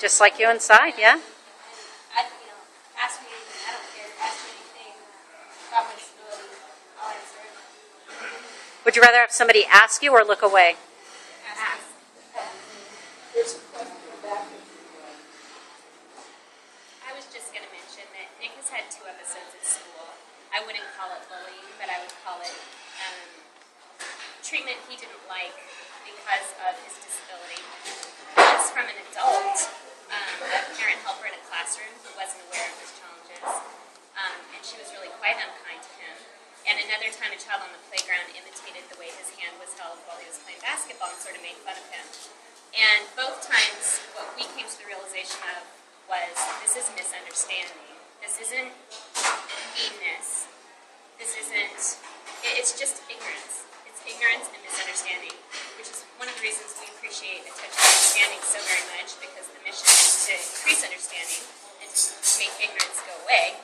Just like you inside, yeah? Ask me anything. I don't care. Ask me anything about my disability. I'll answer it. Would you rather have somebody ask you or look away? Ask. There's a question back. I was just going to mention that Nick has had 2 episodes at school. I wouldn't call it bullying, but I would call it treatment he didn't like because of his disability. Once from an adult, a parent helper in a classroom who wasn't aware of his challenges, and she was really quite unkind to him. And another time, a child on the playground imitated the way his hand was held while he was playing basketball and sort of made fun of him. And both times, what we came to the realization of was, this is misunderstanding. This isn't meanness. This isn't, it's just ignorance. It's ignorance and misunderstanding, which is one of the reasons we appreciate A Touch of Understanding so very much, because the mission is to increase understanding and to make ignorance go away.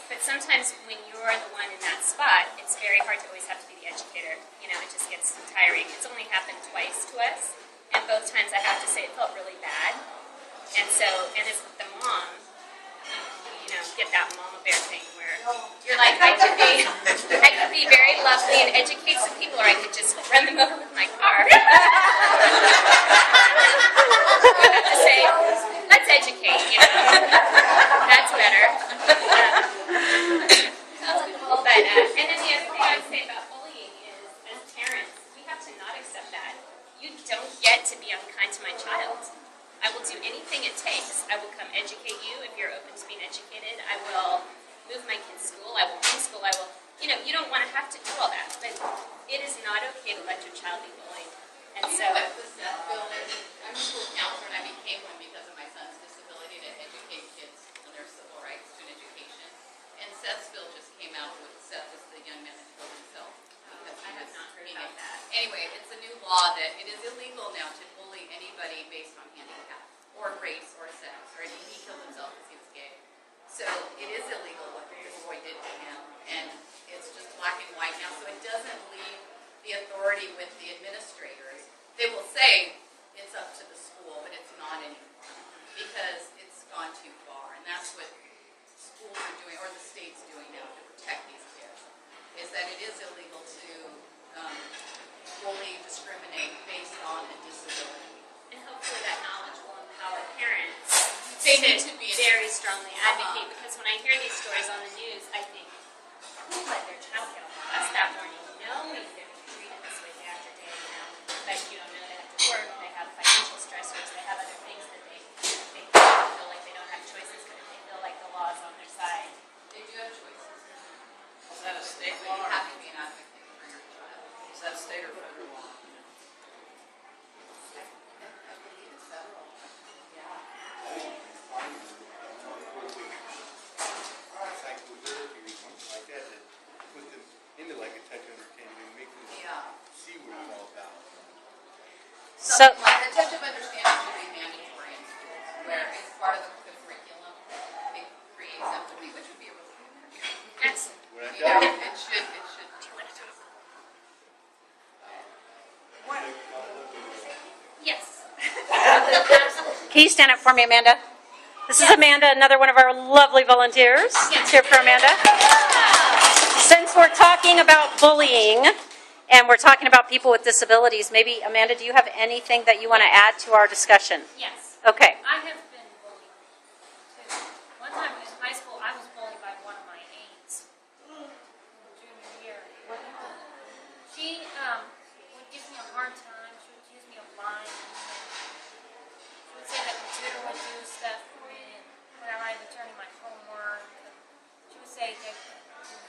But sometimes when you're the one in that spot, it's very hard to always have to be the educator. You know, it just gets tiring. It's only happened twice to us, and both times I have to say it felt really bad. And so, and as the mom, you know, get that mama bear thing where you're like, I could be very lovely and educate some people, or I could just run them over with my car. You have to say, let's educate, you know. That's better. But, and then the other thing I would say about bullying is, as parents, we have to not accept that. You don't get to be unkind to my child. I will do anything it takes. I will come educate you if you're open to being educated. I will move my kids' school. I will homeschool. I will, you know, you don't want to have to do all that. But it is not okay to let your child be bullied. And so, what the Seth bill is? I'm a school counselor and I became one because of my son's disability, to educate kids on their civil rights to an education. And Seth's bill just came out with Seth as the young man that killed himself. I have not heard about that. Anyway, it's a new law that it is illegal now to bully anybody based on handicap or race or sex, or he killed himself because he was gay. So it is illegal what this boy did to him, and it's just black and white now. So it doesn't leave the authority with the administrators. They will say it's up to the school, but it's not anymore because it's gone too far, and that's what schools are doing, or the state's doing now to protect these kids, is that it is illegal to bully, discriminate based on a disability. And hopefully that knowledge will empower parents They need to be very strongly advocate, because when I hear these stories on the news, I think, who let their child get on the bus that morning knowing they're being treated this way day after day, you know? But you don't know, they have to work, they have financial stressors, they have other things that they feel like they don't have choices, but they feel like the law is on their side. They do have choices. Is that a state But law? you have to be an advocate for your child. Is that a state or federal law? I believe it's federal. Yeah. Like that, that put them into like a touch understanding and make them Yeah. see what it's all about. So, Something like a touch of understanding should be mandatory in schools, where it's part of the curriculum. It creates empathy, which would be a really good idea. Excellent. What I You know, it should. Yes. can you stand up for me, Amanda? This is Amanda, another one of our lovely volunteers. Let's hear for Amanda. Since we're talking about bullying and we're talking about people with disabilities, maybe, Amanda, do you have anything that you want to add to our discussion? Yes. Okay. I have been bullied too. One time in high school, I was bullied by one of my aides in junior year. She would give me a hard time. She would accuse me of lying. She would say that the tutor would do stuff for me whenever I would turn in my homework. She would say that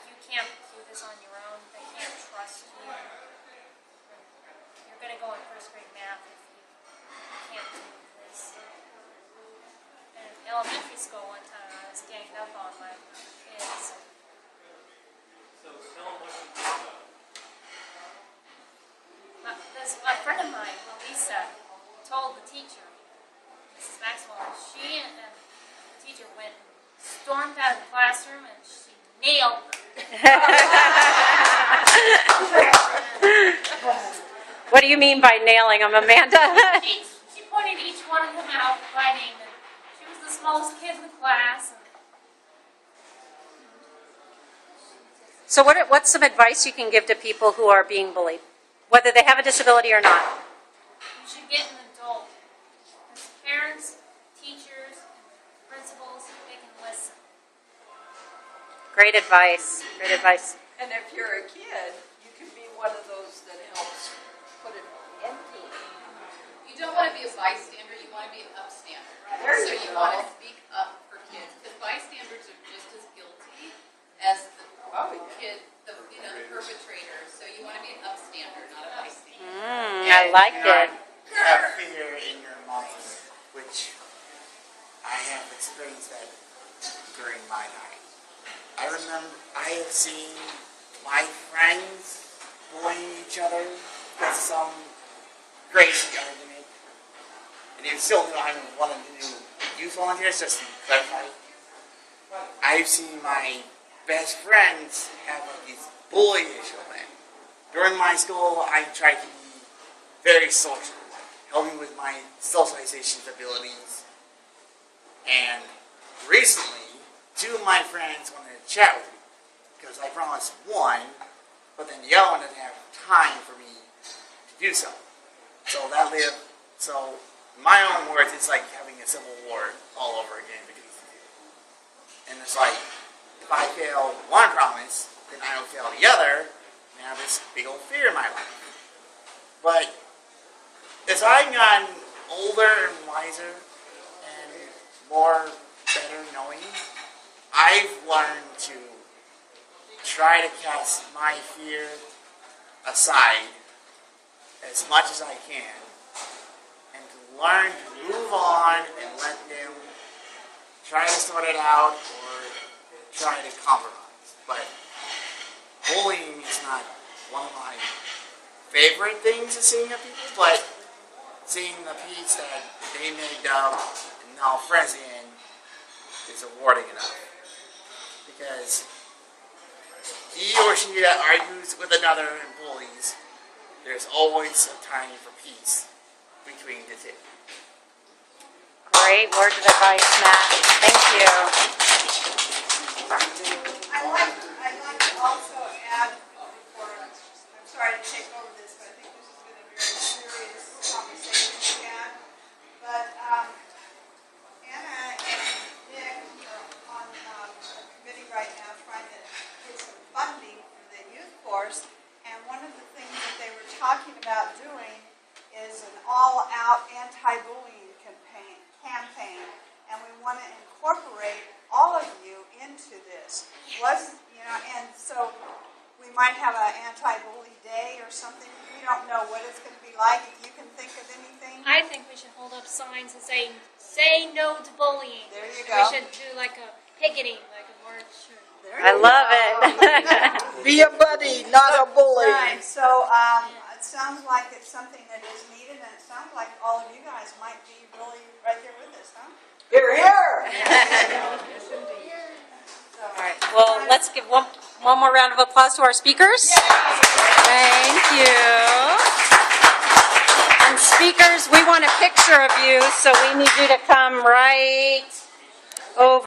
you can't do this on your own. They can't trust you. You're going to go in first grade math if you can't do this. And in elementary school one time, I was ganged up on by kids. So tell them what you do about it. A friend of mine, Lisa, told the teacher, Mrs. Maxwell, she and the teacher went, stormed out of the classroom, and she nailed her. What do you mean by nailing them, Amanda? She pointed each one want to come out fighting. And she was the smallest kid in the class. And So what's some advice you can give to people who are being bullied, whether they have a disability or not? you should get an adult. As parents, teachers, principals, they can listen. Great advice. Great advice. And if you're a kid, you can be one of those that helps put an end to it. You don't want to be a bystander, you want to be an upstander. There So you you go. want to speak up for kids, because bystanders are just as guilty as the Oh, yeah. kid, the perpetrator. So you want to be an upstander, not a bystander. I like it. Have fear in your mind, which I have experienced that during my time. I remember I have seen my friends bullying each other with some crazy argument. And you still know I'm one of the new youth volunteers, just to clarify. I've seen my best friends have like these bully issue. During my school, I tried to be very social, helping with my socialization abilities. And recently, two of my friends wanted to chat with me because I promised one, but then the other one didn't have time for me to do so. So in my own words, it's like having a civil war all over again between the two. And it's like, if I fail one promise, then I don't fail the other, and I have this big old fear in my life. But as I've gotten older and wiser and more better knowing, I've learned to try to cast my fear aside as much as I can, and to learn to move on and let them try to sort it out or try to compromise. But bullying is not one of my favorite things to see in people, but seeing the piece that they made up and now friends in is rewarding enough. Because he or she that argues with another and bullies, there's always a time for peace between the two. Great words of advice, Matt. Thank you. I'd like to also add, before, I'm sorry to take over this, but I think this has been a very serious conversation we had. But Anna and Nick are on a committee right now trying to get some funding for the youth course. And one of the things that they were talking about doing is an all-out anti-bullying campaign. And we want to incorporate all of you into this. And so we might have an anti-bully day or something. We don't know what it's going to be like. If you can think of anything. I think we should hold up signs and say no to bullying. There you And go. we should do like a picketing, like a march. There I you love go. it. Be a buddy, not a bully. Right, so it sounds like it's something that is needed, and it sounds like all of you guys might be really right there with us, huh? Here, here. Yes, indeed. So, All right. Well, let's give one more round of applause to our speakers. Thank you. And speakers, we want a picture of you, so we need you to come right over.